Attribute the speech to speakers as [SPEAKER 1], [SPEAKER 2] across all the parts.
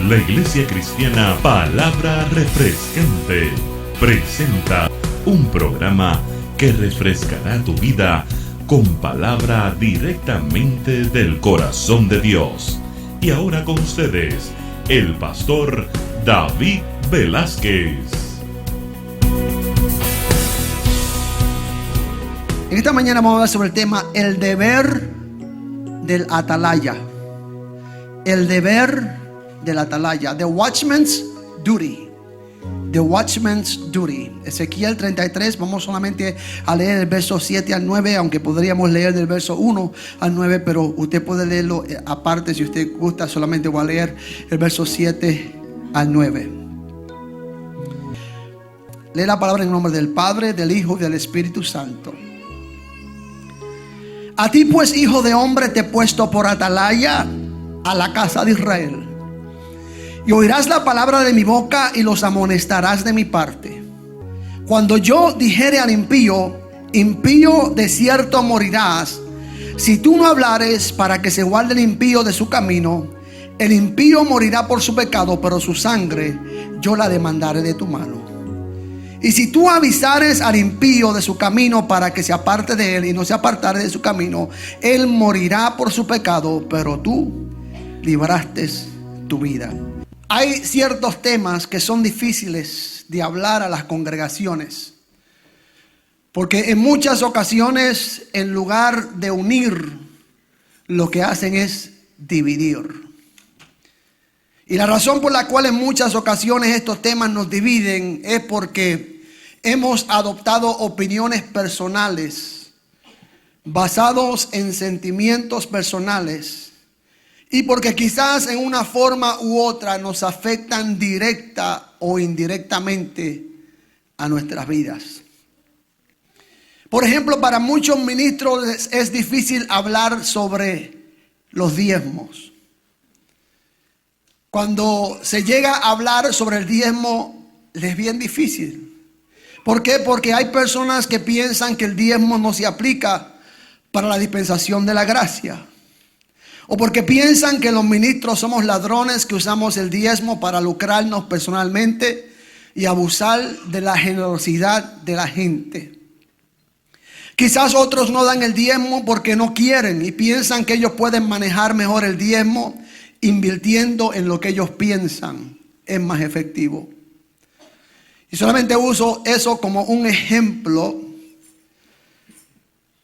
[SPEAKER 1] La Iglesia Cristiana Palabra Refrescante presenta un programa que refrescará tu vida con palabra directamente del corazón de Dios. Y ahora con ustedes, el pastor David Velázquez.
[SPEAKER 2] En esta mañana vamos a hablar sobre el tema el deber del atalaya. El deber del atalaya. The watchman's duty. The watchman's duty. Ezequiel 33, vamos solamente a leer el verso 7 al 9, aunque podríamos leer del verso 1 al 9, pero usted puede leerlo aparte si usted gusta. Solamente voy a leer el verso 7 al 9. Lee la palabra en nombre del Padre, del Hijo y del Espíritu Santo. A ti pues, hijo de hombre, te he puesto por atalaya a la casa de Israel. Y oirás la palabra de mi boca y los amonestarás de mi parte. Cuando yo dijere al impío, impío de cierto morirás, si tú no hablares para que se guarde el impío de su camino, el impío morirá por su pecado, pero su sangre yo la demandaré de tu mano. Y si tú avisares al impío de su camino para que se aparte de él y no se apartare de su camino, él morirá por su pecado, pero tú libraste tu vida. Hay ciertos temas que son difíciles de hablar a las congregaciones, porque en muchas ocasiones, en lugar de unir, lo que hacen es dividir. Y la razón por la cual en muchas ocasiones estos temas nos dividen es porque hemos adoptado opiniones personales basados en sentimientos personales, y porque quizás en una forma u otra nos afectan directa o indirectamente a nuestras vidas. Por ejemplo, para muchos ministros es difícil hablar sobre los diezmos. Cuando se llega a hablar sobre el diezmo, les es bien difícil. ¿Por qué? Porque hay personas que piensan que el diezmo no se aplica para la dispensación de la gracia. O porque piensan que los ministros somos ladrones que usamos el diezmo para lucrarnos personalmente y abusar de la generosidad de la gente. Quizás otros no dan el diezmo porque no quieren y piensan que ellos pueden manejar mejor el diezmo invirtiendo en lo que ellos piensan es más efectivo. Y solamente uso eso como un ejemplo,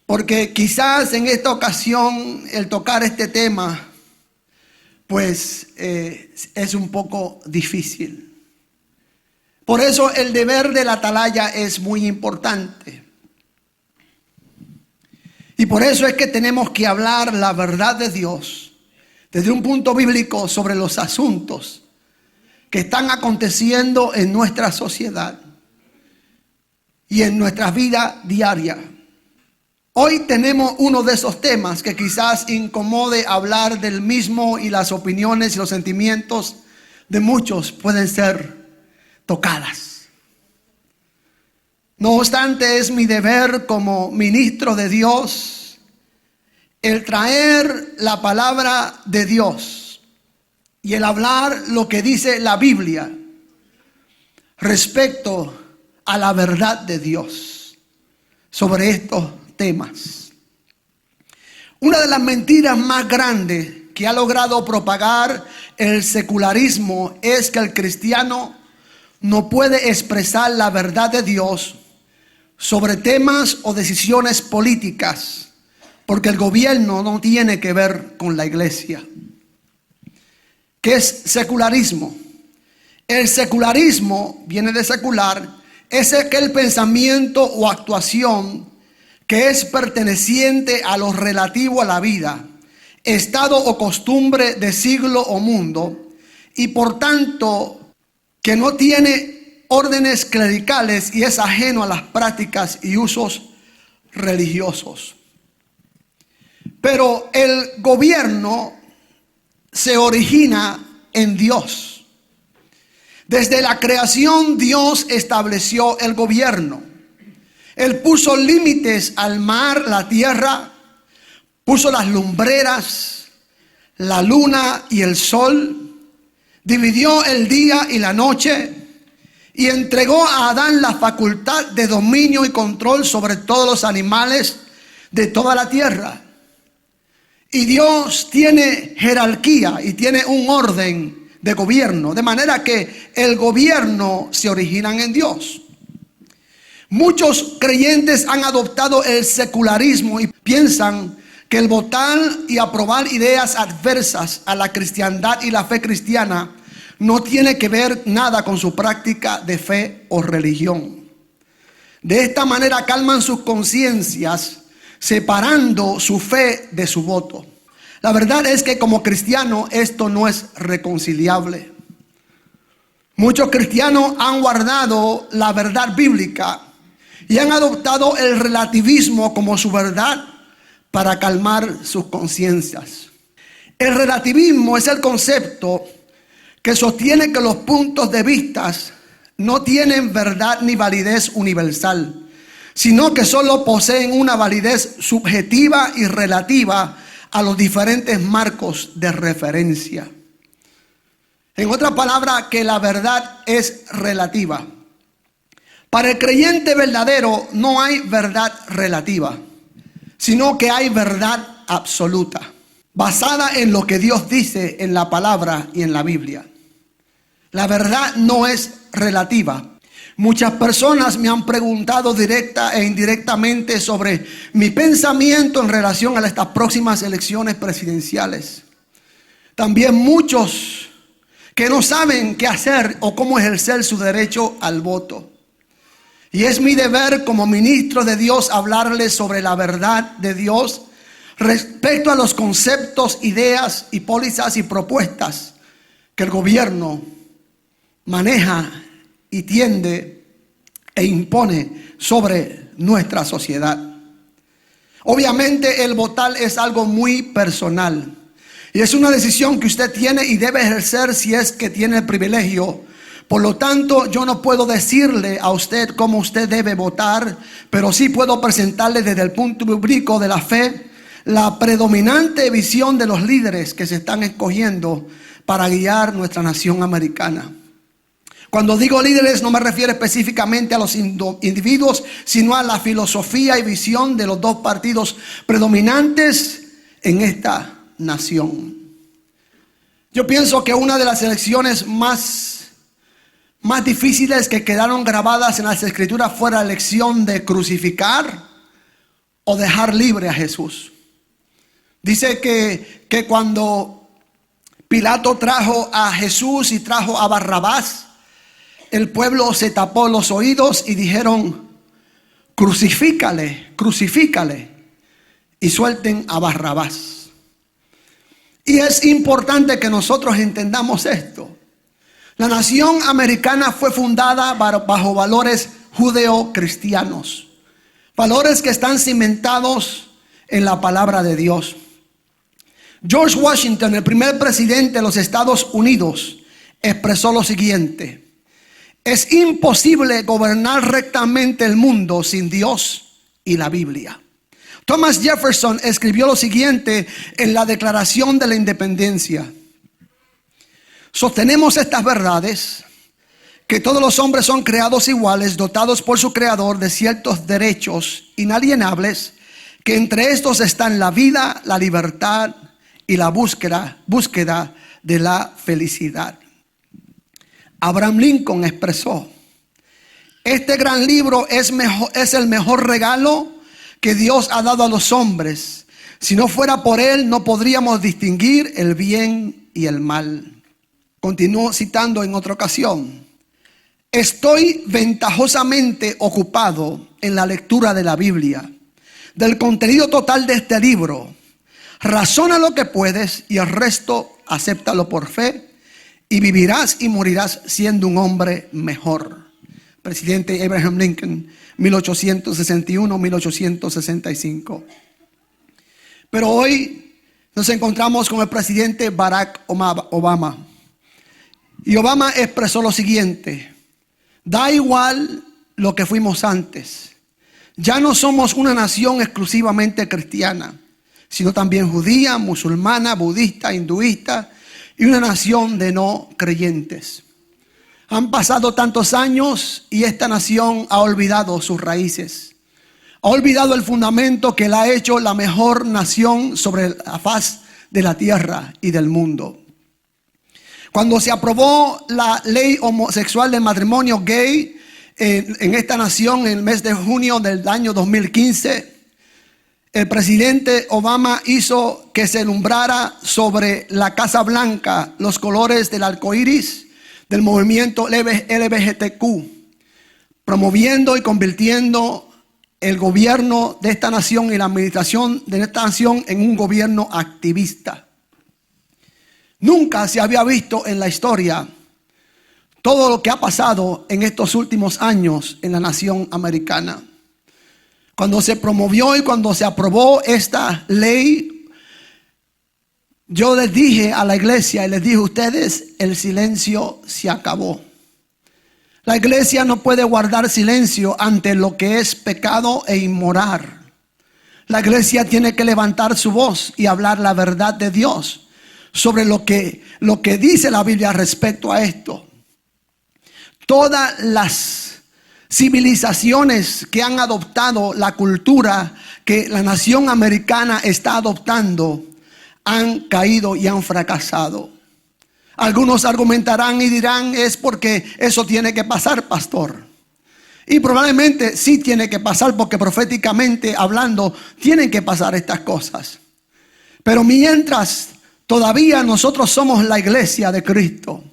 [SPEAKER 2] porque quizás en esta ocasión el tocar este tema pues es un poco difícil. Por eso el deber del atalaya es muy importante. Y por eso es que tenemos que hablar la verdad de Dios desde un punto bíblico sobre los asuntos que están aconteciendo en nuestra sociedad y en nuestra vida diaria. Hoy tenemos uno de esos temas que quizás incomode hablar del mismo, y las opiniones y los sentimientos de muchos pueden ser tocadas. No obstante, es mi deber como ministro de Dios el traer la palabra de Dios y el hablar lo que dice la Biblia respecto a la verdad de Dios sobre estos temas. Una de las mentiras más grandes que ha logrado propagar el secularismo es que el cristiano no puede expresar la verdad de Dios sobre temas o decisiones políticas, porque el gobierno no tiene que ver con la iglesia. ¿Qué es secularismo? El secularismo viene de secular, es aquel pensamiento o actuación que es perteneciente a lo relativo a la vida, estado o costumbre de siglo o mundo, y por tanto que no tiene órdenes clericales y es ajeno a las prácticas y usos religiosos. Pero el gobierno se origina en Dios. Desde la creación Dios estableció el gobierno. Él puso límites al mar, la tierra, puso las lumbreras, la luna y el sol. dividió el día y la noche y entregó a Adán la facultad de dominio y control sobre todos los animales de toda la tierra. Y Dios tiene jerarquía y tiene un orden de gobierno, de manera que el gobierno se origina en Dios. Muchos creyentes han adoptado el secularismo y piensan que el votar y aprobar ideas adversas a la cristiandad y la fe cristiana no tiene que ver nada con su práctica de fe o religión. De esta manera calman sus conciencias, separando su fe de su voto. La verdad es que como cristiano esto no es reconciliable. Muchos cristianos han guardado la verdad bíblica y han adoptado el relativismo como su verdad para calmar sus conciencias. El relativismo es el concepto que sostiene que los puntos de vista no tienen verdad ni validez universal, sino que solo poseen una validez subjetiva y relativa a los diferentes marcos de referencia. En otras palabras, que la verdad es relativa. Para el creyente verdadero no hay verdad relativa, sino que hay verdad absoluta, basada en lo que Dios dice en la palabra y en la Biblia. La verdad no es relativa. Muchas personas me han preguntado directa e indirectamente sobre mi pensamiento en relación a estas próximas elecciones presidenciales. También muchos que no saben qué hacer o cómo ejercer su derecho al voto. Y es mi deber como ministro de Dios hablarles sobre la verdad de Dios respecto a los conceptos, ideas y pólizas y propuestas que el gobierno maneja y tiende e impone sobre nuestra sociedad. Obviamente el votar es algo muy personal y es una decisión que usted tiene y debe ejercer si es que tiene el privilegio. Por lo tanto, yo no puedo decirle a usted cómo usted debe votar, pero sí puedo presentarle desde el punto bíblico de la fe la predominante visión de los líderes que se están escogiendo para guiar nuestra nación americana. Cuando digo líderes no me refiero específicamente a los individuos, sino a la filosofía y visión de los dos partidos predominantes en esta nación. Yo pienso que una de las elecciones más difíciles que quedaron grabadas en las escrituras fue la elección de crucificar o dejar libre a Jesús. Dice que cuando Pilato trajo a Jesús y trajo a Barrabás, el pueblo se tapó los oídos y dijeron: crucifícale, crucifícale y suelten a Barrabás. Y es importante que nosotros entendamos esto. La nación americana fue fundada bajo valores judeo-cristianos, valores que están cimentados en la palabra de Dios. George Washington, el primer presidente de los Estados Unidos, expresó lo siguiente: es imposible gobernar rectamente el mundo sin Dios y la Biblia. Thomas Jefferson escribió lo siguiente en la Declaración de la Independencia: sostenemos estas verdades, que todos los hombres son creados iguales, dotados por su creador de ciertos derechos inalienables, que entre estos están la vida, la libertad y la búsqueda de la felicidad. Abraham Lincoln expresó: este gran libro es el mejor regalo que Dios ha dado a los hombres. Si no fuera por él, no podríamos distinguir el bien y el mal. Continuó citando en otra ocasión: estoy ventajosamente ocupado en la lectura de la Biblia, del contenido total de este libro. Razona lo que puedes y el resto acéptalo por fe, y vivirás y morirás siendo un hombre mejor. Presidente Abraham Lincoln, 1861-1865. Pero hoy nos encontramos con el presidente Barack Obama. Y Obama expresó lo siguiente: da igual lo que fuimos antes. Ya no somos una nación exclusivamente cristiana, sino también judía, musulmana, budista, hinduista y una nación de no creyentes. Han pasado tantos años y esta nación ha olvidado sus raíces. Ha olvidado el fundamento que la ha hecho la mejor nación sobre la faz de la tierra y del mundo. Cuando se aprobó la ley homosexual del matrimonio gay en esta nación en el mes de junio del año 2015, el presidente Obama hizo que se alumbrara sobre la Casa Blanca los colores del arco iris del movimiento LGBTQ, promoviendo y convirtiendo el gobierno de esta nación y la administración de esta nación en un gobierno activista. Nunca se había visto en la historia todo lo que ha pasado en estos últimos años en la nación americana. Cuando se promovió y cuando se aprobó esta ley, yo les dije a la iglesia y les dije a ustedes, el silencio se acabó. La iglesia no puede guardar silencio ante lo que es pecado e inmoral. La iglesia tiene que levantar su voz y hablar la verdad de Dios sobre lo que dice la Biblia respecto a esto. Todas las civilizaciones que han adoptado la cultura que la nación americana está adoptando han caído y han fracasado. Algunos argumentarán y dirán, es porque eso tiene que pasar, pastor. Y probablemente sí tiene que pasar, porque proféticamente hablando tienen que pasar estas cosas. Pero mientras todavía nosotros somos la iglesia de Cristo,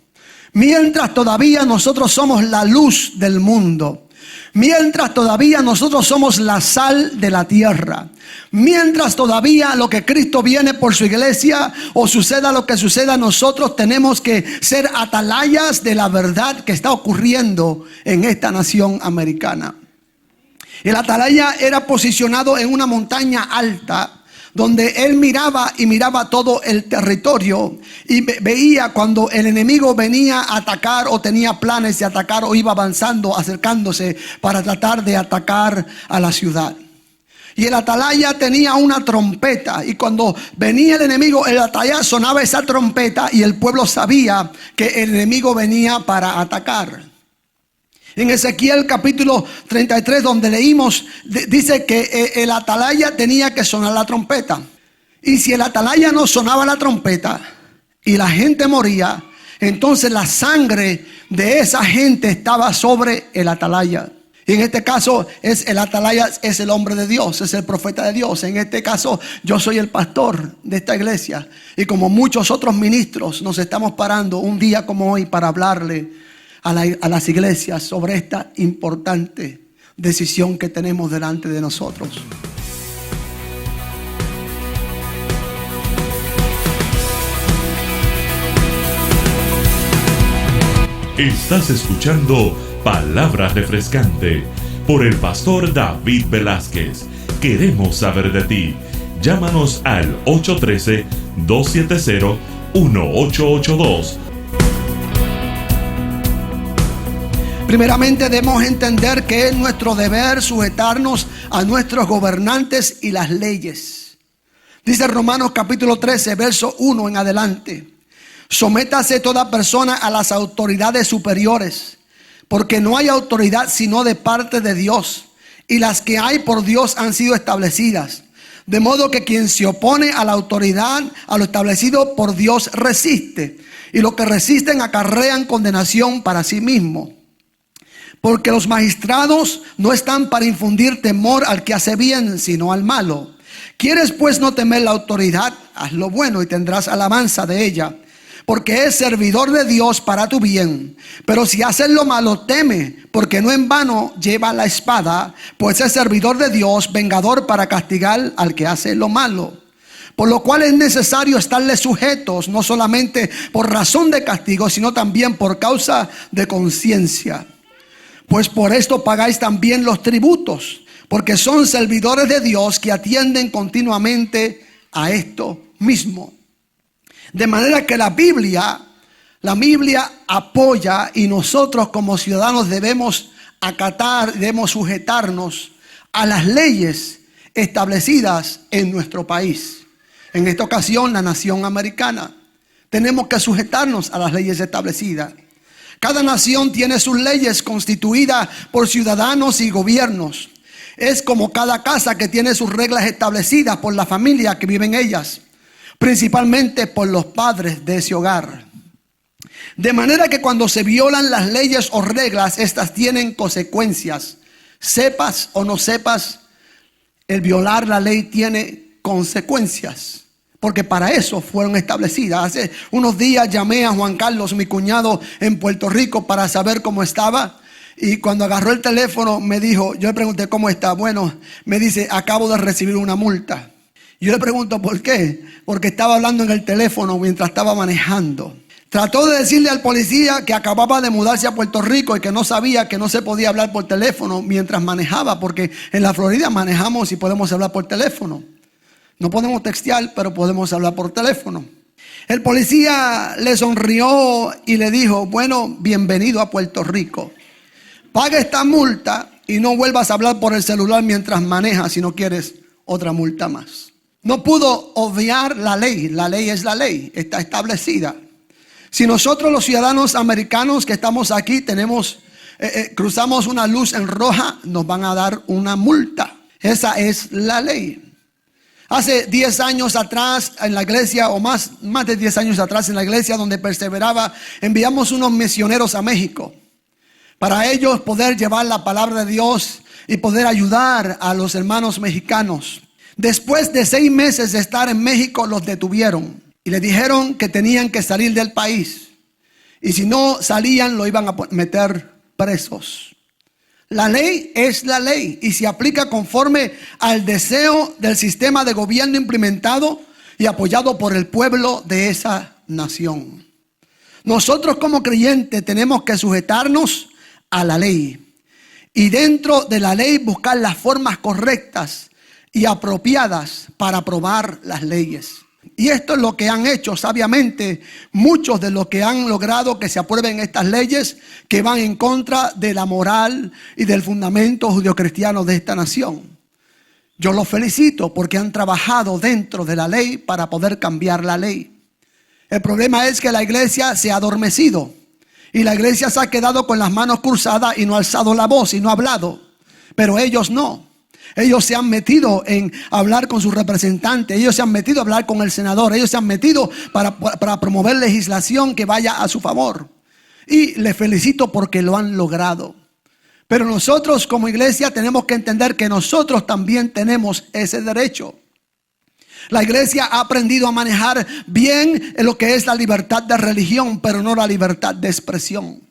[SPEAKER 2] mientras todavía nosotros somos la luz del mundo, mientras todavía nosotros somos la sal de la tierra, mientras todavía lo que Cristo viene por su iglesia o suceda lo que suceda, nosotros tenemos que ser atalayas de la verdad que está ocurriendo en esta nación americana. El atalaya era posicionado en una montaña alta, donde él miraba y miraba todo el territorio y veía cuando el enemigo venía a atacar o tenía planes de atacar o iba avanzando, acercándose para tratar de atacar a la ciudad. Y el atalaya tenía una trompeta, y cuando venía el enemigo, el atalaya sonaba esa trompeta y el pueblo sabía que el enemigo venía para atacar. En Ezequiel capítulo 33, donde leímos, dice que el atalaya tenía que sonar la trompeta. Y si el atalaya no sonaba la trompeta y la gente moría, entonces la sangre de esa gente estaba sobre el atalaya. Y en este caso el atalaya es el hombre de Dios, es el profeta de Dios. En este caso yo soy el pastor de esta iglesia. Y como muchos otros ministros nos estamos parando un día como hoy para hablarle a las iglesias sobre esta importante decisión que tenemos delante de nosotros.
[SPEAKER 1] Estás escuchando Palabra Refrescante por el pastor David Velázquez. Queremos saber de ti. Llámanos al 813-270-1882.
[SPEAKER 2] Primeramente debemos entender que es nuestro deber sujetarnos a nuestros gobernantes y las leyes. Dice Romanos capítulo 13, verso 1 en adelante: sométase toda persona a las autoridades superiores, porque no hay autoridad sino de parte de Dios, y las que hay por Dios han sido establecidas. De modo que quien se opone a la autoridad, a lo establecido por Dios, resiste, y los que resisten acarrean condenación para sí mismo. Porque los magistrados no están para infundir temor al que hace bien, sino al malo. ¿Quieres pues no temer la autoridad? Haz lo bueno y tendrás alabanza de ella, porque es servidor de Dios para tu bien. Pero si haces lo malo, teme, porque no en vano lleva la espada, pues es servidor de Dios, vengador para castigar al que hace lo malo. Por lo cual es necesario estarle sujetos, no solamente por razón de castigo, sino también por causa de conciencia. Pues por esto pagáis también los tributos, porque son servidores de Dios que atienden continuamente a esto mismo. De manera que la Biblia apoya, y nosotros como ciudadanos debemos acatar, debemos sujetarnos a las leyes establecidas en nuestro país. En esta ocasión, la nación americana. Tenemos que sujetarnos a las leyes establecidas. Cada nación tiene sus leyes constituidas por ciudadanos y gobiernos. Es como cada casa que tiene sus reglas establecidas por la familia que vive en ellas, principalmente por los padres de ese hogar. De manera que cuando se violan las leyes o reglas, estas tienen consecuencias. Sepas o no sepas, el violar la ley tiene consecuencias. Porque para eso fueron establecidas. Hace unos días llamé a Juan Carlos, mi cuñado, en Puerto Rico para saber cómo estaba. Y cuando agarró el teléfono me dijo, yo le pregunté cómo está. Bueno, me dice, acabo de recibir una multa. Yo le pregunto por qué. Porque estaba hablando en el teléfono mientras estaba manejando. Trató de decirle al policía que acababa de mudarse a Puerto Rico y que no sabía que no se podía hablar por teléfono mientras manejaba. Porque en la Florida manejamos y podemos hablar por teléfono. No podemos textear, pero podemos hablar por teléfono. El policía le sonrió y le dijo, bueno, bienvenido a Puerto Rico. Paga esta multa y no vuelvas a hablar por el celular mientras manejas si no quieres otra multa más. No pudo obviar la ley. La ley es la ley, está establecida. Si nosotros los ciudadanos americanos que estamos aquí cruzamos una luz en roja, nos van a dar una multa. Esa es la ley. Hace 10 años atrás en la iglesia, o más de 10 años atrás en la iglesia donde perseveraba, enviamos unos misioneros a México para ellos poder llevar la palabra de Dios y poder ayudar a los hermanos mexicanos. Después de 6 meses de estar en México, los detuvieron y les dijeron que tenían que salir del país. Y si no salían, lo iban a meter presos. La ley es la ley y se aplica conforme al deseo del sistema de gobierno implementado y apoyado por el pueblo de esa nación. Nosotros como creyentes tenemos que sujetarnos a la ley y dentro de la ley buscar las formas correctas y apropiadas para aprobar las leyes. Y esto es lo que han hecho sabiamente muchos de los que han logrado que se aprueben estas leyes que van en contra de la moral y del fundamento judeocristiano de esta nación. Yo los felicito porque han trabajado dentro de la ley para poder cambiar la ley. El problema es que la iglesia se ha adormecido y la iglesia se ha quedado con las manos cruzadas y no ha alzado la voz y no ha hablado. Pero ellos no. Ellos se han metido en hablar con sus representantes. Ellos se han metido a hablar con el senador. Ellos se han metido para promover legislación que vaya a su favor. Y les felicito porque lo han logrado. Pero nosotros como iglesia tenemos que entender que nosotros también tenemos ese derecho. La iglesia ha aprendido a manejar bien lo que es la libertad de religión, pero no la libertad de expresión.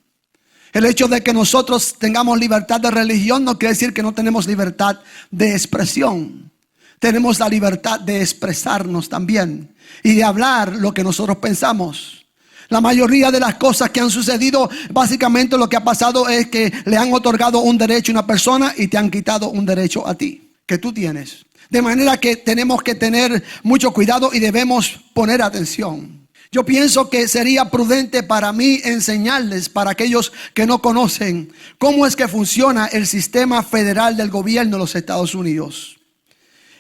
[SPEAKER 2] El hecho de que nosotros tengamos libertad de religión no quiere decir que no tenemos libertad de expresión. Tenemos la libertad de expresarnos también y de hablar lo que nosotros pensamos. La mayoría de las cosas que han sucedido, básicamente lo que ha pasado es que le han otorgado un derecho a una persona y te han quitado un derecho a ti, que tú tienes. De manera que tenemos que tener mucho cuidado y debemos poner atención. Yo pienso que sería prudente para mí enseñarles, para aquellos que no conocen, cómo es que funciona el sistema federal del gobierno de los Estados Unidos.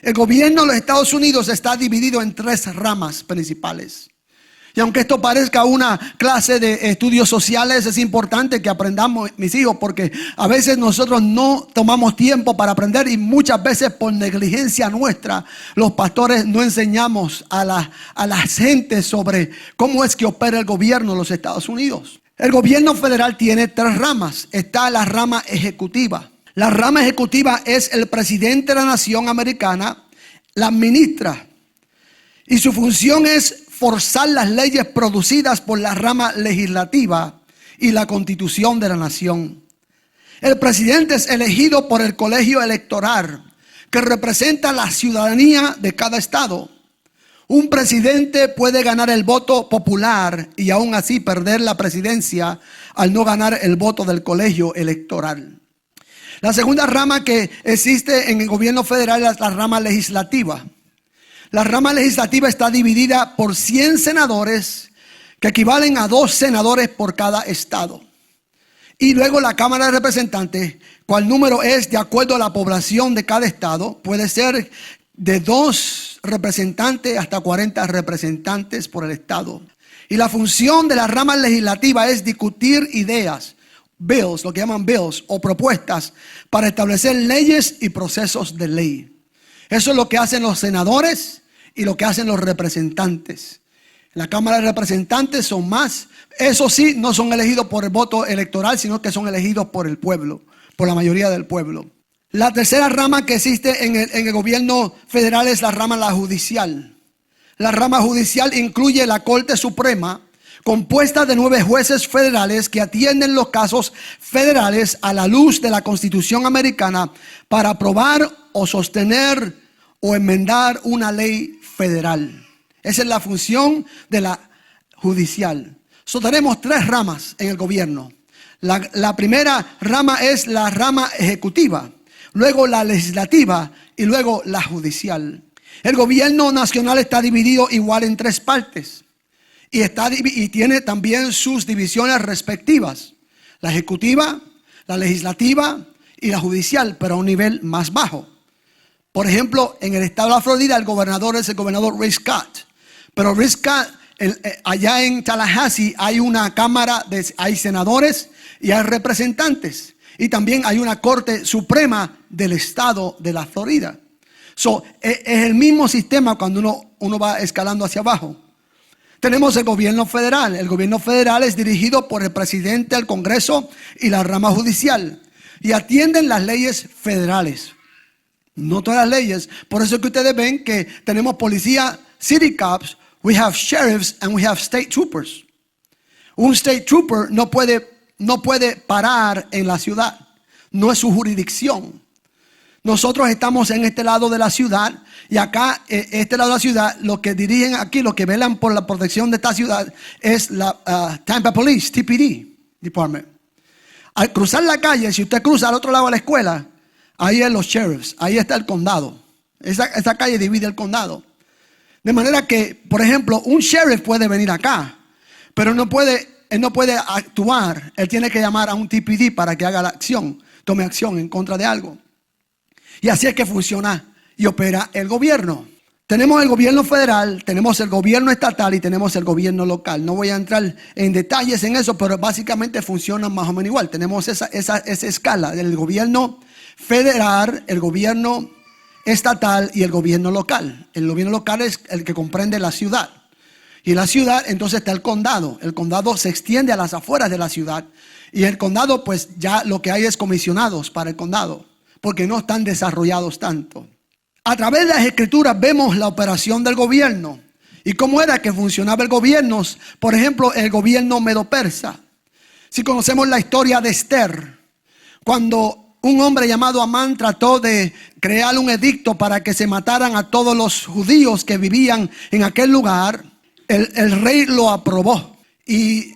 [SPEAKER 2] El gobierno de los Estados Unidos está dividido en 3 ramas principales. Y aunque esto parezca una clase de estudios sociales, es importante que aprendamos, mis hijos, porque a veces nosotros no tomamos tiempo para aprender y muchas veces por negligencia nuestra, los pastores no enseñamos a la gente sobre cómo es que opera el gobierno de los Estados Unidos. El gobierno federal tiene 3 ramas. Está la rama ejecutiva. La rama ejecutiva es el presidente de la nación americana, la administra. Y su función es forzar las leyes producidas por la rama legislativa y la constitución de la nación. El presidente es elegido por el colegio electoral que representa la ciudadanía de cada estado. Un presidente puede ganar el voto popular y aún así perder la presidencia al no ganar el voto del colegio electoral. La segunda rama que existe en el gobierno federal es la rama legislativa. La rama legislativa está dividida por 100 senadores que equivalen a 2 senadores por cada estado. Y luego la Cámara de Representantes, cual número es de acuerdo a la población de cada estado, puede ser de 2 representantes hasta 40 representantes por el estado. Y la función de la rama legislativa es discutir ideas, bills, lo que llaman bills o propuestas para establecer leyes y procesos de ley. Eso es lo que hacen los senadores y lo que hacen los representantes. La Cámara de Representantes son más, eso sí, no son elegidos por el voto electoral, sino que son elegidos por el pueblo, por la mayoría del pueblo. La tercera rama que existe en el gobierno federal es la rama judicial. La rama judicial incluye la Corte Suprema, compuesta de 9 jueces federales que atienden los casos federales a la luz de la Constitución americana para aprobar o sostener o enmendar una ley federal. Esa es la función de la judicial. Tenemos 3 ramas en el gobierno. La primera rama es la rama ejecutiva, luego la legislativa y luego la judicial. El gobierno nacional está dividido igual en 3 partes y tiene también sus divisiones respectivas: la ejecutiva, la legislativa y la judicial, pero a un nivel más bajo. Por ejemplo, en el estado de la Florida el gobernador es el gobernador Rick Scott. Pero Rick Scott, allá en Tallahassee hay una cámara, hay senadores y hay representantes. Y también hay una corte suprema del estado de la Florida. Es el mismo sistema cuando uno va escalando hacia abajo. Tenemos el gobierno federal. El gobierno federal es dirigido por el presidente del Congreso y la rama judicial. Y atienden las leyes federales. No todas las leyes. Por eso es que ustedes ven que tenemos policía, city cops, we have sheriffs and we have state troopers. Un state trooper no puede parar en la ciudad. No es su jurisdicción. Nosotros estamos en este lado de la ciudad y acá, este lado de la ciudad, los que dirigen aquí, los que velan por la protección de esta ciudad es la Tampa Police, TPD Department. Al cruzar la calle, si usted cruza al otro lado de la escuela, ahí es los sheriffs, ahí está el condado. Esa calle divide el condado. De manera que, por ejemplo, un sheriff puede venir acá, pero él no puede actuar. Él tiene que llamar a un TPD para que haga la acción, tome acción en contra de algo. Y así es que funciona y opera el gobierno. Tenemos el gobierno federal, tenemos el gobierno estatal y tenemos el gobierno local. No voy a entrar en detalles en eso, pero básicamente funcionan más o menos igual. Tenemos esa escala del gobierno federal, el gobierno estatal y el gobierno local. El gobierno local es el que comprende la ciudad. Y la ciudad, entonces está el condado. El condado se extiende a las afueras de la ciudad. Y el condado, pues ya lo que hay es comisionados para el condado, porque no están desarrollados tanto. A través de las escrituras vemos la operación del gobierno y cómo era que funcionaba el gobierno. Por ejemplo, el gobierno medo-persa. Si conocemos la historia de Esther, cuando un hombre llamado Amán trató de crear un edicto para que se mataran a todos los judíos que vivían en aquel lugar, el rey lo aprobó. Y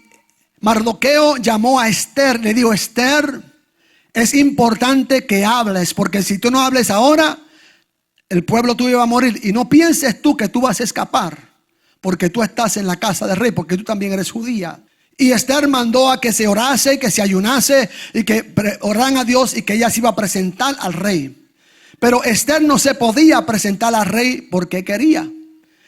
[SPEAKER 2] Mardoqueo llamó a Esther, le dijo: Esther, es importante que hables, porque si tú no hables ahora, el pueblo tuyo va a morir. Y no pienses tú que tú vas a escapar, porque tú estás en la casa del rey, porque tú también eres judía. Y Esther mandó a que se orase, que se ayunase y que oraran a Dios y que ella se iba a presentar al rey. Pero Esther no se podía presentar al rey porque quería.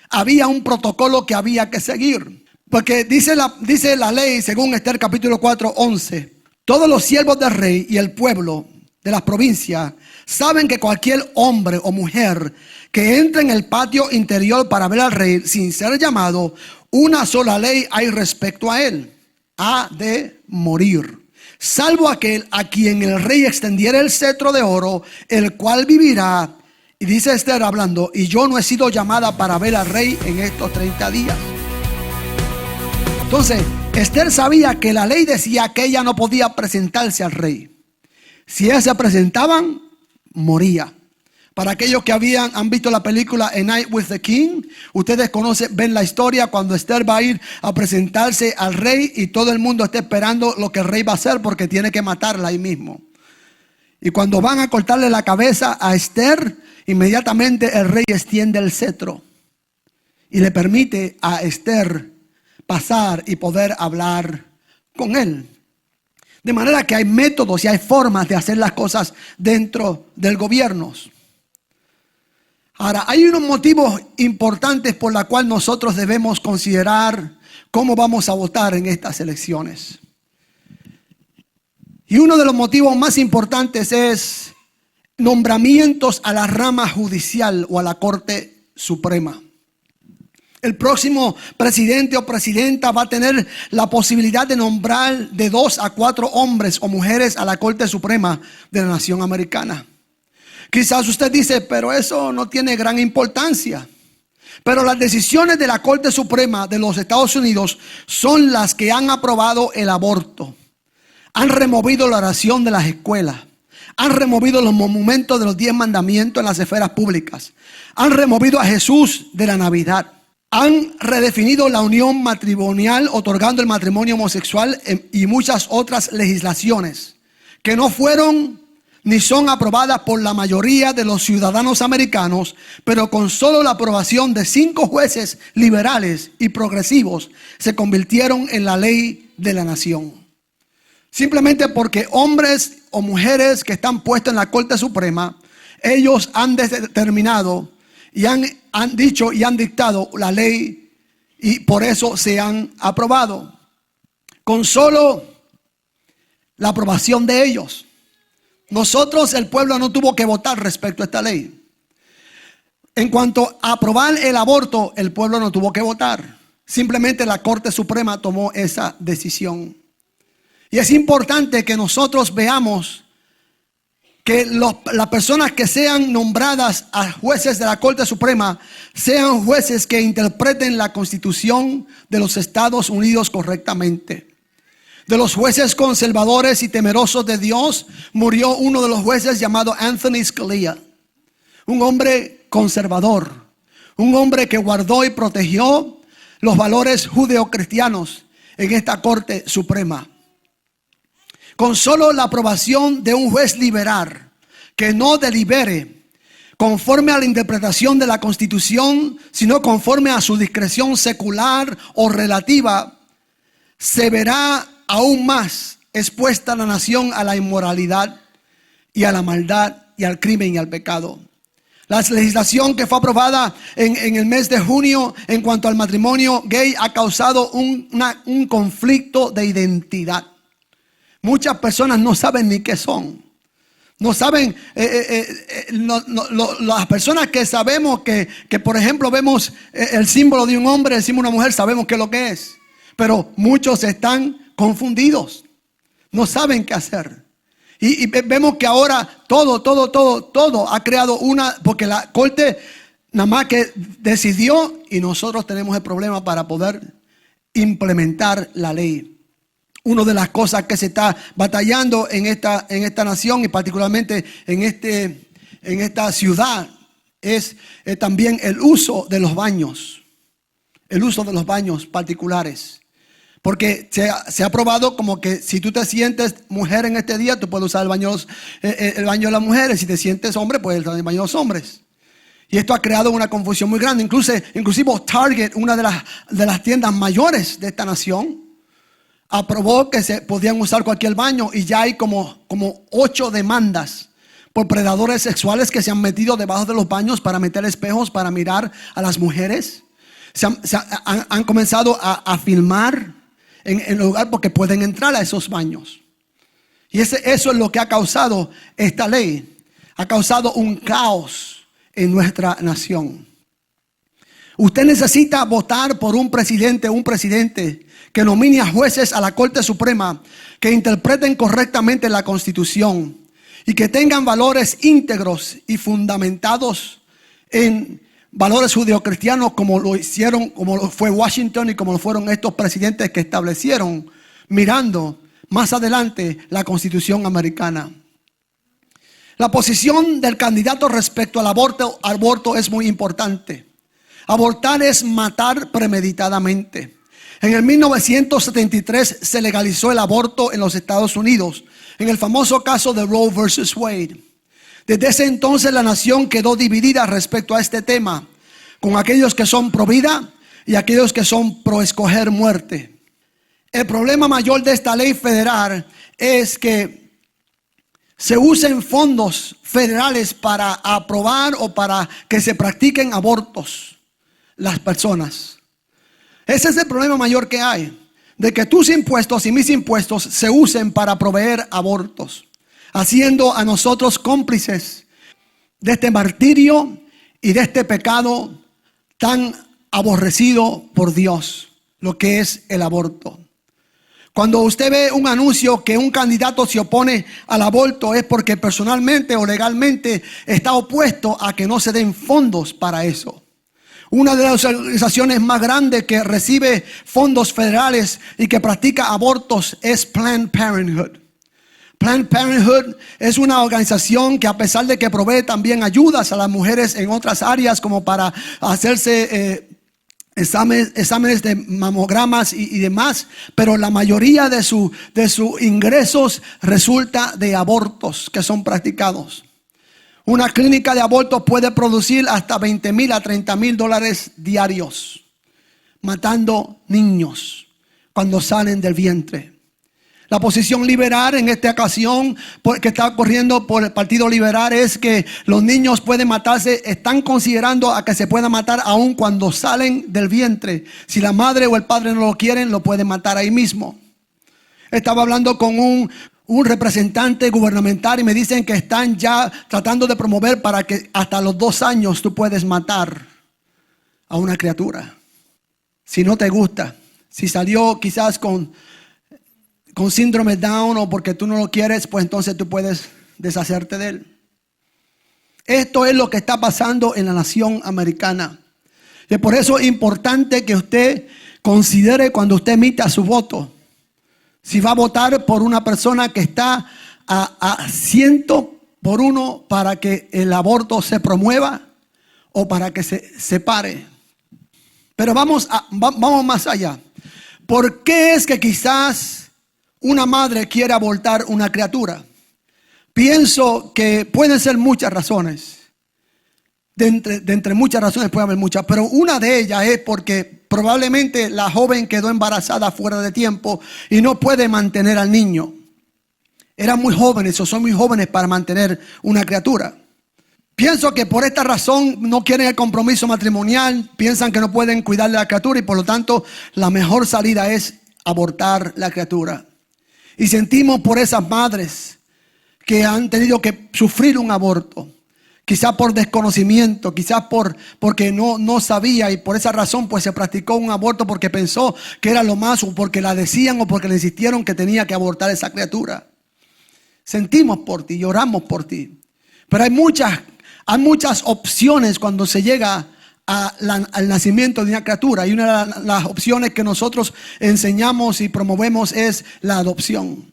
[SPEAKER 2] Había un protocolo que había que seguir. Porque dice la ley, según Esther capítulo 4:11, todos los siervos del rey y el pueblo de las provincias saben que cualquier hombre o mujer que entre en el patio interior para ver al rey sin ser llamado, una sola ley hay respecto a él: ha de morir, salvo aquel a quien el rey extendiera el cetro de oro, el cual vivirá. Y dice Esther hablando: y yo no he sido llamada para ver al rey en estos 30 días. Entonces Esther sabía que la ley decía que ella no podía presentarse al rey. Si ellas se presentaban, moría. Para aquellos que han visto la película A Night with the King, ustedes ven la historia cuando Esther va a ir a presentarse al rey y todo el mundo está esperando lo que el rey va a hacer porque tiene que matarla ahí mismo. Y cuando van a cortarle la cabeza a Esther, inmediatamente el rey extiende el cetro y le permite a Esther pasar y poder hablar con él. De manera que hay métodos y hay formas de hacer las cosas dentro del gobierno. Ahora, hay unos motivos importantes por los cuales nosotros debemos considerar cómo vamos a votar en estas elecciones. Y uno de los motivos más importantes es nombramientos a la rama judicial o a la Corte Suprema. El próximo presidente o presidenta va a tener la posibilidad de nombrar de 2 a 4 hombres o mujeres a la Corte Suprema de la nación americana. Quizás usted dice, pero eso no tiene gran importancia. Pero las decisiones de la Corte Suprema de los Estados Unidos son las que han aprobado el aborto. Han removido la oración de las escuelas. Han removido los monumentos de los 10 mandamientos en las esferas públicas. Han removido a Jesús de la Navidad. Han redefinido la unión matrimonial, otorgando el matrimonio homosexual y muchas otras legislaciones que no fueron ni son aprobadas por la mayoría de los ciudadanos americanos, pero con solo la aprobación de 5 jueces liberales y progresivos se convirtieron en la ley de la nación. Simplemente porque hombres o mujeres que están puestos en la Corte Suprema, ellos han determinado y han dicho y han dictado la ley, y por eso se han aprobado con solo la aprobación de ellos. Nosotros, el pueblo, no tuvo que votar respecto a esta ley. En cuanto a aprobar el aborto, el pueblo no tuvo que votar. Simplemente la Corte Suprema tomó esa decisión. Y es importante que nosotros veamos que las personas que sean nombradas a jueces de la Corte Suprema sean jueces que interpreten la Constitución de los Estados Unidos correctamente. De los jueces conservadores y temerosos de Dios, murió uno de los jueces llamado Anthony Scalia. Un hombre conservador, un hombre que guardó y protegió los valores judeocristianos en esta Corte Suprema. Con solo la aprobación de un juez liberal que no delibere conforme a la interpretación de la Constitución, sino conforme a su discreción secular o relativa, se verá aún más expuesta la nación a la inmoralidad y a la maldad y al crimen y al pecado. La legislación que fue aprobada en el mes de junio en cuanto al matrimonio gay ha causado un conflicto de identidad. Muchas personas no saben ni qué son. No saben, las personas que sabemos que por ejemplo vemos el símbolo de un hombre, el símbolo de una mujer, sabemos qué es lo que es. Pero muchos están confundidos, no saben qué hacer. Y vemos que ahora todo ha creado porque la Corte nada más que decidió y nosotros tenemos el problema para poder implementar la ley. Una de las cosas que se está batallando en esta nación y particularmente en esta ciudad es también el uso de los baños. El uso de los baños particulares. Porque se ha probado como que si tú te sientes mujer en este día, tú puedes usar el baño de las mujeres. Si te sientes hombre, puedes usar el baño de los hombres. Y esto ha creado una confusión muy grande. Inclusive Target, una de las tiendas mayores de esta nación, aprobó que se podían usar cualquier baño. Y ya hay como 8 demandas por predadores sexuales que se han metido debajo de los baños para meter espejos para mirar a las mujeres. Han comenzado a filmar en el lugar porque pueden entrar a esos baños. Y eso es lo que ha causado esta ley. Ha causado un caos en nuestra nación. Usted necesita votar por un presidente que nomine a jueces a la Corte Suprema que interpreten correctamente la Constitución y que tengan valores íntegros y fundamentados en valores judeocristianos como lo hicieron, como lo fue Washington y como lo fueron estos presidentes que establecieron mirando más adelante la Constitución americana. La posición del candidato respecto al aborto es muy importante. Abortar es matar premeditadamente. En el 1973 se legalizó el aborto en los Estados Unidos, en el famoso caso de Roe versus Wade. Desde ese entonces la nación quedó dividida respecto a este tema, con aquellos que son pro vida y aquellos que son pro escoger muerte. El problema mayor de esta ley federal es que se usen fondos federales para aprobar o para que se practiquen abortos las personas. Ese es el problema mayor que hay, de que tus impuestos y mis impuestos se usen para proveer abortos, haciendo a nosotros cómplices de este martirio y de este pecado tan aborrecido por Dios, lo que es el aborto. Cuando usted ve un anuncio que un candidato se opone al aborto, es porque personalmente o legalmente está opuesto a que no se den fondos para eso. Una de las organizaciones más grandes que recibe fondos federales y que practica abortos es Planned Parenthood. Planned Parenthood es una organización que, a pesar de que provee también ayudas a las mujeres en otras áreas, como para hacerse exámenes de mamogramas y demás, pero la mayoría de sus ingresos resulta de abortos que son practicados. Una clínica de abortos puede producir hasta $20,000 a $30,000 diarios, matando niños cuando salen del vientre. La posición liberal en esta ocasión que está corriendo por el Partido Liberal es que los niños pueden matarse. Están considerando a que se pueda matar aún cuando salen del vientre. Si la madre o el padre no lo quieren, lo pueden matar ahí mismo. Estaba hablando con un representante gubernamental y me dicen que están ya tratando de promover para que hasta los 2 años tú puedes matar a una criatura. Si no te gusta, si salió quizás con síndrome Down o porque tú no lo quieres, pues entonces tú puedes deshacerte de él. Esto es lo que está pasando en la nación americana. Y por eso es importante que usted considere cuando usted emita su voto, si va a votar por una persona que está a 100-1 para que el aborto se promueva o para que se pare. Pero vamos más allá. ¿Por qué es que quizás una madre quiere abortar una criatura? Pienso que pueden ser muchas razones. De entre muchas razones puede haber muchas, pero una de ellas es porque probablemente la joven quedó embarazada fuera de tiempo y no puede mantener al niño. Eran muy jóvenes o son muy jóvenes para mantener una criatura. Pienso que por esta razón no quieren el compromiso matrimonial, piensan que no pueden cuidar de la criatura y por lo tanto la mejor salida es abortar la criatura. Y sentimos por esas madres que han tenido que sufrir un aborto. Quizás por desconocimiento, quizás porque no sabía y por esa razón pues se practicó un aborto porque pensó que era lo más, o porque la decían o porque le insistieron que tenía que abortar esa criatura. Sentimos por ti, lloramos por ti. Pero hay muchas opciones cuando se llega al nacimiento de una criatura. Y una de las opciones que nosotros enseñamos y promovemos es la adopción.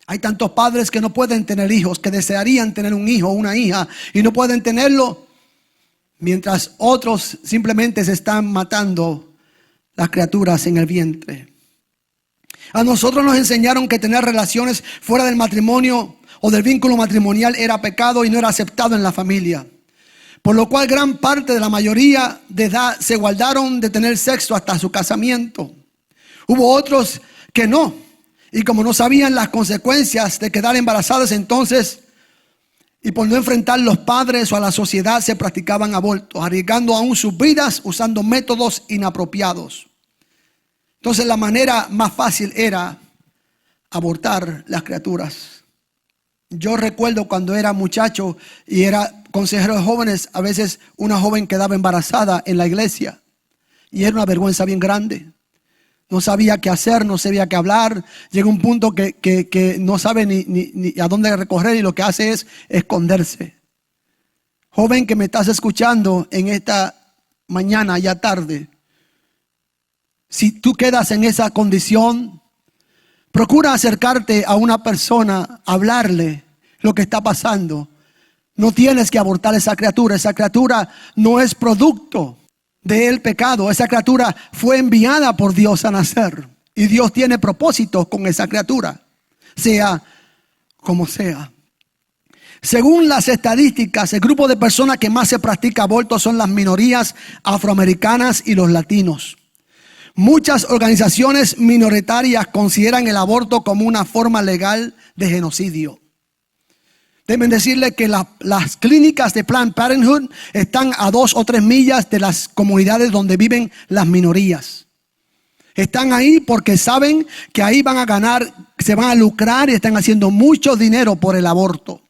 [SPEAKER 2] Hay tantos padres que no pueden tener hijos, que desearían tener un hijo o una hija y no pueden tenerlo, mientras otros simplemente se están matando las criaturas en el vientre. A nosotros nos enseñaron que tener relaciones fuera del matrimonio o del vínculo matrimonial era pecado y no era aceptado en la familia. Por lo cual gran parte de la mayoría de edad se guardaron de tener sexo hasta su casamiento. Hubo otros que no. Y como no sabían las consecuencias de quedar embarazadas, entonces, y por no enfrentar los padres o a la sociedad, se practicaban abortos, arriesgando aún sus vidas usando métodos inapropiados. Entonces la manera más fácil era abortar las criaturas. Yo recuerdo cuando era muchacho y era consejero de jóvenes, a veces una joven quedaba embarazada en la iglesia y era una vergüenza bien grande. No sabía qué hacer, no sabía qué hablar. Llega un punto que no sabe ni a dónde recorrer y lo que hace es esconderse. Joven que me estás escuchando en esta mañana, ya tarde, si tú quedas en esa condición, procura acercarte a una persona, hablarle lo que está pasando. No tienes que abortar esa criatura. Esa criatura no es producto del pecado. Esa criatura fue enviada por Dios a nacer. Y Dios tiene propósitos con esa criatura, sea como sea. Según las estadísticas, el grupo de personas que más se practica aborto son las minorías afroamericanas y los latinos. Muchas organizaciones minoritarias consideran el aborto como una forma legal de genocidio. Deben decirle que las clínicas de Planned Parenthood están a 2 o 3 millas de las comunidades donde viven las minorías. Están ahí porque saben que ahí van a ganar, se van a lucrar y están haciendo mucho dinero por el aborto.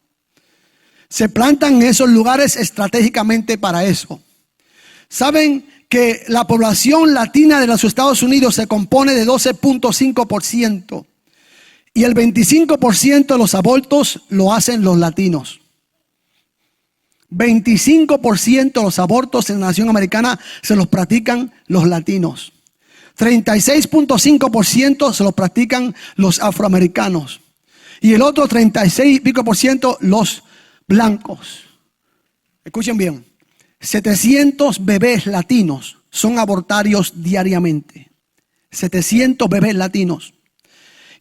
[SPEAKER 2] Se plantan en esos lugares estratégicamente para eso. Saben que la población latina de los Estados Unidos se compone de 12.5%. Y el 25% de los abortos lo hacen los latinos. 25% de los abortos en la nación americana se los practican los latinos. 36.5% se los practican los afroamericanos. Y el otro 36% los blancos. Escuchen bien. 700 bebés latinos son abortarios diariamente. 700 bebés latinos.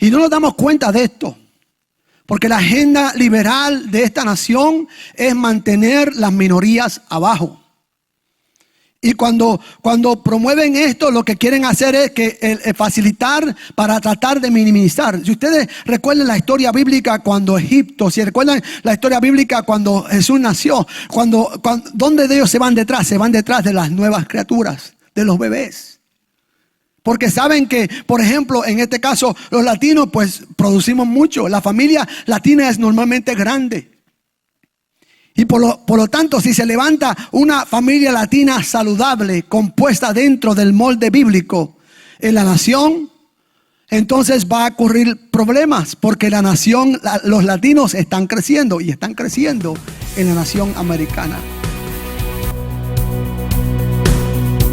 [SPEAKER 2] Y no nos damos cuenta de esto, porque la agenda liberal de esta nación es mantener las minorías abajo. Y cuando promueven esto, lo que quieren hacer es que facilitar para tratar de minimizar. Si ustedes recuerdan la historia bíblica cuando Egipto, si recuerdan la historia bíblica cuando Jesús nació, ¿dónde de ellos se van detrás? Se van detrás de las nuevas criaturas, de los bebés. Porque saben que, por ejemplo, en este caso, los latinos pues producimos mucho. La familia latina es normalmente grande. Y por lo tanto, si se levanta una familia latina saludable, compuesta dentro del molde bíblico en la nación, entonces va a ocurrir problemas. Porque la nación, los latinos están creciendo y están creciendo en la nación americana.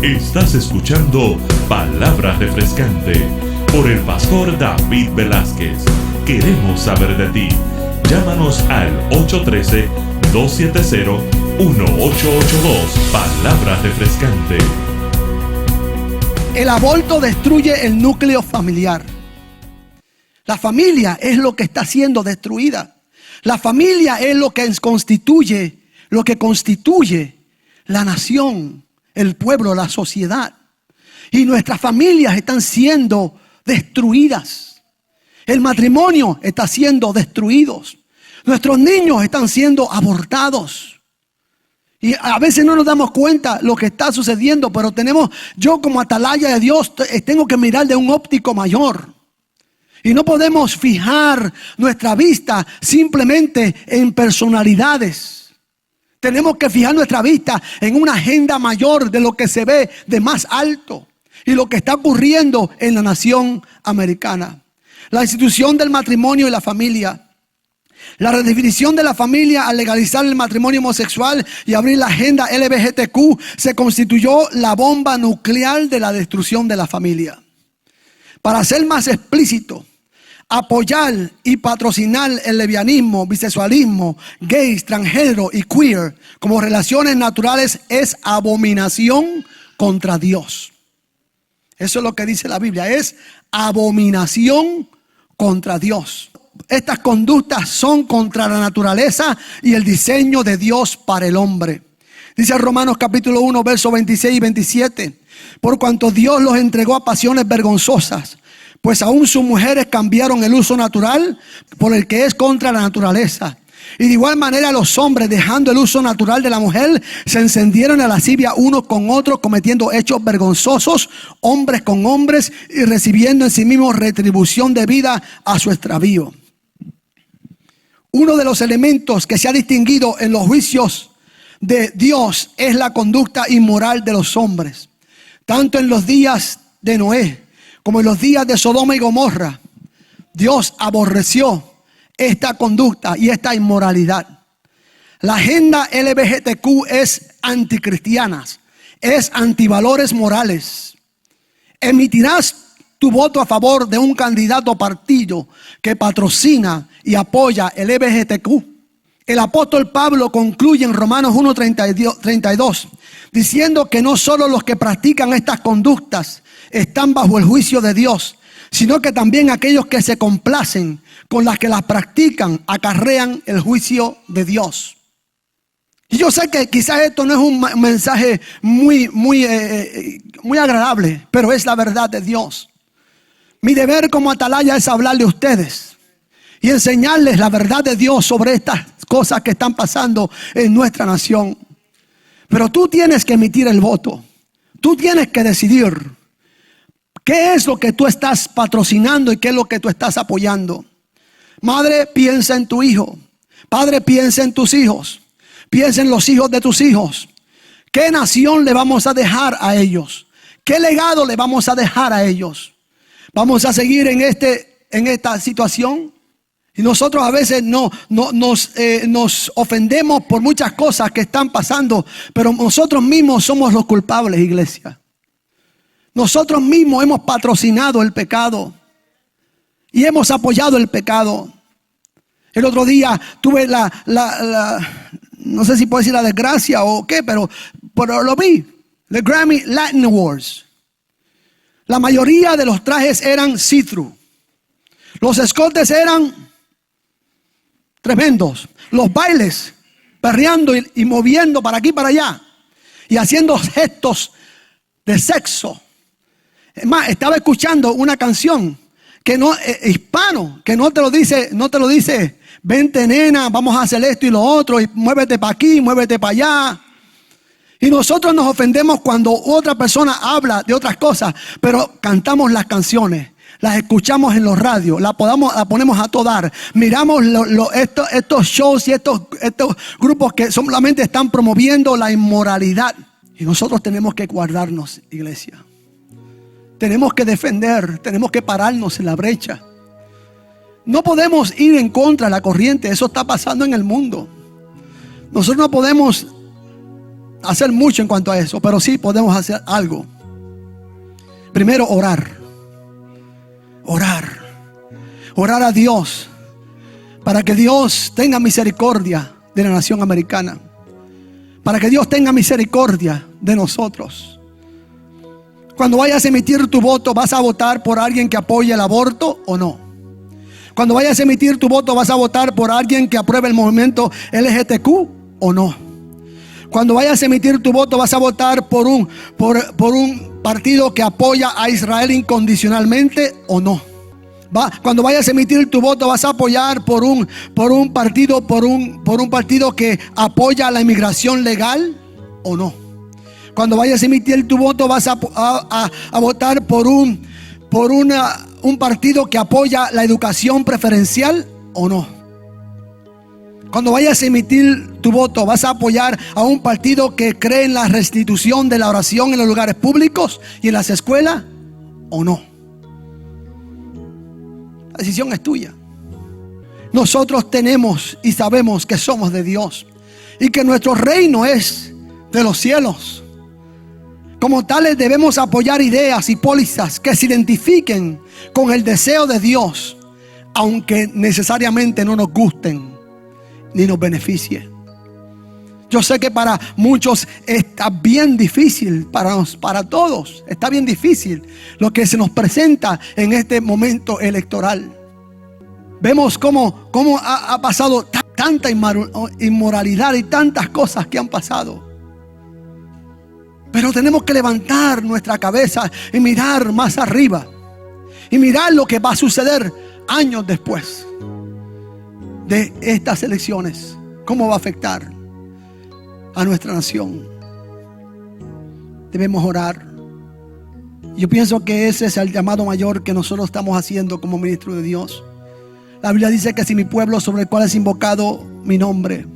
[SPEAKER 1] Estás escuchando Palabra Refrescante por el pastor David Velázquez. Queremos saber de ti. Llámanos al 813-270-1882. Palabra Refrescante.
[SPEAKER 2] El aborto destruye el núcleo familiar. La familia es lo que está siendo destruida. La familia es lo que constituye la nación, el pueblo, la sociedad. Y nuestras familias están siendo destruidas. El matrimonio está siendo destruido. Nuestros niños están siendo abortados. Y a veces no nos damos cuenta lo que está sucediendo, pero yo como atalaya de Dios tengo que mirar de un óptico mayor. Y no podemos fijar nuestra vista simplemente en personalidades. Tenemos que fijar nuestra vista en una agenda mayor de lo que se ve de más alto y lo que está ocurriendo en la nación americana. La institución del matrimonio y la familia. La redefinición de la familia al legalizar el matrimonio homosexual y abrir la agenda LGBTQ se constituyó la bomba nuclear de la destrucción de la familia. Para ser más explícito, apoyar y patrocinar el lesbianismo, bisexualismo, gays, transgénero y queer como relaciones naturales es abominación contra Dios. Eso es lo que dice la Biblia, es abominación contra Dios. Estas conductas son contra la naturaleza y el diseño de Dios para el hombre. Dice Romanos capítulo 1, versos 26 y 27. Por cuanto Dios los entregó a pasiones vergonzosas, pues aún sus mujeres cambiaron el uso natural por el que es contra la naturaleza. Y de igual manera los hombres, dejando el uso natural de la mujer, se encendieron a lascivia unos con otros, cometiendo hechos vergonzosos, hombres con hombres, y recibiendo en sí mismos retribución debida a su extravío. Uno de los elementos que se ha distinguido en los juicios de Dios es la conducta inmoral de los hombres. Tanto en los días de Noé como en los días de Sodoma y Gomorra, Dios aborreció esta conducta y esta inmoralidad. La agenda LGBTQ es anticristiana, es antivalores morales. Emitirás tu voto a favor de un candidato o partido que patrocina y apoya el LGBTQ. El apóstol Pablo concluye en Romanos 1:32 diciendo que no solo los que practican estas conductas están bajo el juicio de Dios, sino que también aquellos que se complacen con las que las practican acarrean el juicio de Dios. Y yo sé que quizás esto no es un mensaje muy agradable, pero es la verdad de Dios. Mi deber como atalaya es hablar de ustedes y enseñarles la verdad de Dios sobre estas cosas que están pasando en nuestra nación. Pero tú tienes que emitir el voto. Tú tienes que decidir qué es lo que tú estás patrocinando y qué es lo que tú estás apoyando. Madre, piensa en tu hijo. Padre, piensa en tus hijos. Piensa en los hijos de tus hijos. ¿Qué nación le vamos a dejar a ellos? ¿Qué legado le vamos a dejar a ellos? ¿Vamos a seguir en esta situación? Y nosotros a veces nos ofendemos por muchas cosas que están pasando, pero nosotros mismos somos los culpables, iglesia. Nosotros mismos hemos patrocinado el pecado y hemos apoyado el pecado. El otro día tuve no sé si puedo decir la desgracia o qué, pero lo vi. The Grammy Latin Awards. La mayoría de los trajes eran see-through. Los escotes eran tremendos. Los bailes, perreando y moviendo para aquí y para allá. Y haciendo gestos de sexo. Es más, estaba escuchando una canción que no hispano, que no te lo dice, vente nena, vamos a hacer esto y lo otro, y muévete para aquí, muévete para allá. Y nosotros nos ofendemos cuando otra persona habla de otras cosas, pero cantamos las canciones, las escuchamos en los radios, la ponemos a todo dar. Miramos estos shows y estos grupos que solamente están promoviendo la inmoralidad. Y nosotros tenemos que guardarnos, iglesia. Tenemos que defender, tenemos que pararnos en la brecha. No podemos ir en contra de la corriente, eso está pasando en el mundo. Nosotros no podemos hacer mucho en cuanto a eso, pero sí podemos hacer algo. Primero, orar a Dios para que Dios tenga misericordia de la nación americana, para que Dios tenga misericordia de nosotros. Cuando vayas a emitir tu voto, ¿vas a votar por alguien que apoye el aborto o no? Cuando vayas a emitir tu voto, ¿vas a votar por alguien que apruebe el movimiento LGTQ o no? Cuando vayas a emitir tu voto, ¿vas a votar por un partido que apoya a Israel incondicionalmente o no? Cuando vayas a emitir tu voto, ¿vas a apoyar por un partido que apoya la inmigración legal o no? Cuando vayas a emitir tu voto, ¿vas a votar por un partido que apoya la educación preferencial o no? Cuando vayas a emitir tu voto, ¿vas a apoyar a un partido que cree en la restitución de la oración en los lugares públicos y en las escuelas o no? La decisión es tuya. Nosotros tenemos y sabemos que somos de Dios y que nuestro reino es de los cielos. Como tales debemos apoyar ideas y pólizas que se identifiquen con el deseo de Dios, aunque necesariamente no nos gusten ni nos beneficie. Yo sé que para muchos está bien difícil, para todos está bien difícil lo que se nos presenta en este momento electoral. Vemos cómo ha pasado tanta inmoralidad y tantas cosas que han pasado. Pero tenemos que levantar nuestra cabeza y mirar más arriba. Y mirar lo que va a suceder años después de estas elecciones. Cómo va a afectar a nuestra nación. Debemos orar. Yo pienso que ese es el llamado mayor que nosotros estamos haciendo como ministros de Dios. La Biblia dice que si mi pueblo, sobre el cual es invocado mi nombre,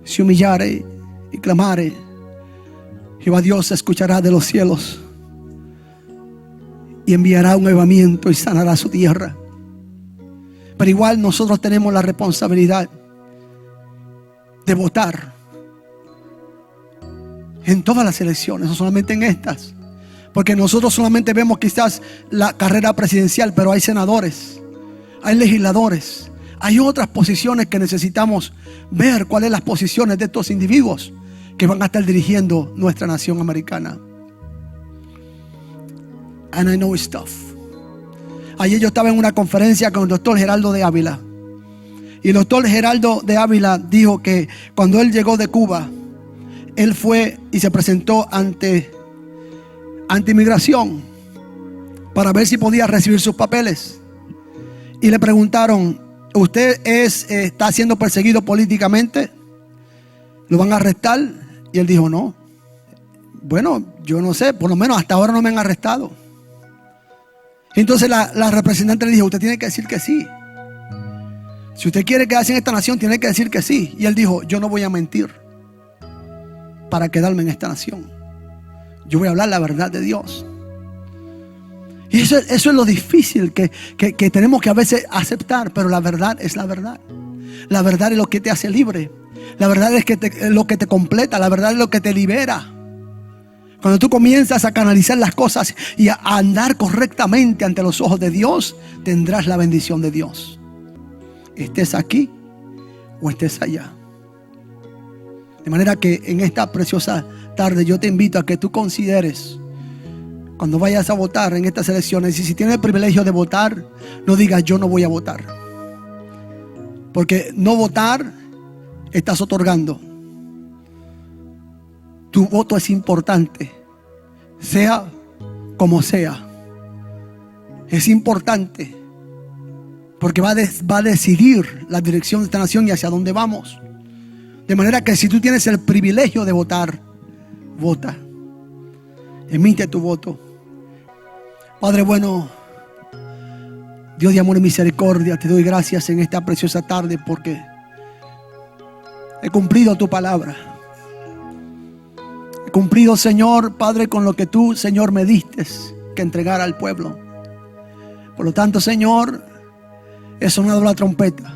[SPEAKER 2] se humillare y clamare, Jehová Dios escuchará de los cielos y enviará un avivamiento y sanará su tierra. Pero igual nosotros tenemos la responsabilidad de votar en todas las elecciones, no solamente en estas. Porque nosotros solamente vemos quizás la carrera presidencial, pero hay senadores, hay legisladores, hay otras posiciones que necesitamos ver cuáles son las posiciones de estos individuos que van a estar dirigiendo nuestra nación americana. And I know stuff. Ayer yo estaba en una conferencia con el doctor Geraldo de Ávila. Y el doctor Geraldo de Ávila dijo que cuando él llegó de Cuba, él fue y se presentó ante inmigración para ver si podía recibir sus papeles. Y le preguntaron, usted está siendo perseguido políticamente, lo van a arrestar. Y él dijo, no, bueno, yo no sé, por lo menos hasta ahora no me han arrestado. Entonces la representante le dijo, usted tiene que decir que sí. Si usted quiere quedarse en esta nación, tiene que decir que sí. Y él dijo, yo no voy a mentir para quedarme en esta nación. Yo voy a hablar la verdad de Dios. Y eso es lo difícil que tenemos que a veces aceptar. Pero la verdad es la verdad. La verdad es lo que te hace libre. La verdad es lo que te completa. La verdad es lo que te libera. Cuando tú comienzas a canalizar las cosas y a andar correctamente ante los ojos de Dios, tendrás la bendición de Dios. Estés aquí o estés allá. De manera que en esta preciosa tarde yo te invito a que tú consideres, cuando vayas a votar en estas elecciones, y si tienes el privilegio de votar, no digas yo no voy a votar. Porque no votar, estás otorgando. Tu voto es importante, sea como sea. Es importante porque va a decidir la dirección de esta nación y hacia dónde vamos. De manera que si tú tienes el privilegio de votar, vota. Emite tu voto. Padre bueno, Dios de amor y misericordia, te doy gracias en esta preciosa tarde porque he cumplido tu palabra. He cumplido, Señor, Padre, con lo que tú, Señor, me diste que entregar al pueblo. Por lo tanto, Señor, he sonado la trompeta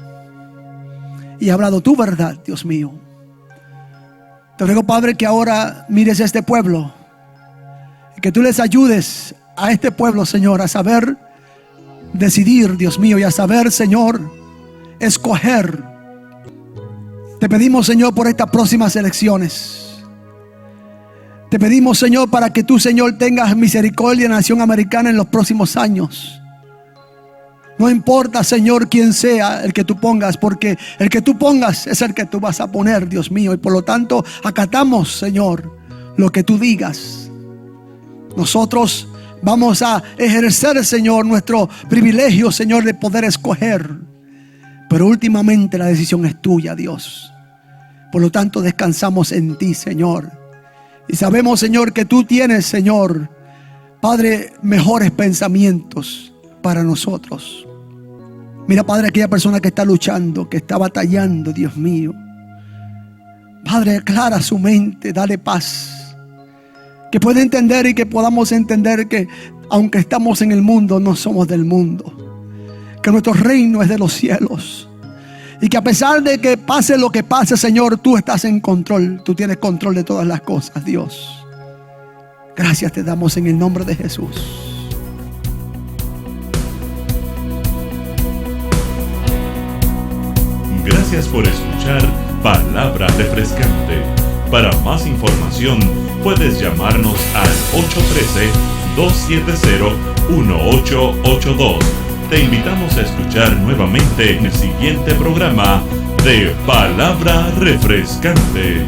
[SPEAKER 2] y he hablado tu verdad, Dios mío. Te ruego, Padre, que ahora mires a este pueblo y que tú les ayudes a este pueblo, Señor, a saber decidir, Dios mío, y a saber, Señor, escoger. Te pedimos, Señor, por estas próximas elecciones. Te pedimos, Señor, para que tú, Señor, tengas misericordia en la nación americana en los próximos años. No importa, Señor, quién sea el que tú pongas, porque el que tú pongas es el que tú vas a poner, Dios mío. Y por lo tanto, acatamos, Señor, lo que tú digas. Nosotros vamos a ejercer, Señor, nuestro privilegio, Señor, de poder escoger. Pero últimamente la decisión es tuya, Dios. Por lo tanto, descansamos en ti, Señor. Y sabemos, Señor, que tú tienes, Señor, Padre, mejores pensamientos para nosotros. Mira, Padre, aquella persona que está luchando, que está batallando, Dios mío. Padre, aclara su mente, dale paz. Que pueda entender y que podamos entender que aunque estamos en el mundo, no somos del mundo. Que nuestro reino es de los cielos. Y que a pesar de que pase lo que pase, Señor, tú estás en control. Tú tienes control de todas las cosas, Dios. Gracias te damos en el nombre de Jesús.
[SPEAKER 1] Gracias por escuchar Palabra Refrescante. Para más información, puedes llamarnos al 813-270-1882. Te invitamos a escuchar nuevamente en el siguiente programa de Palabra Refrescante.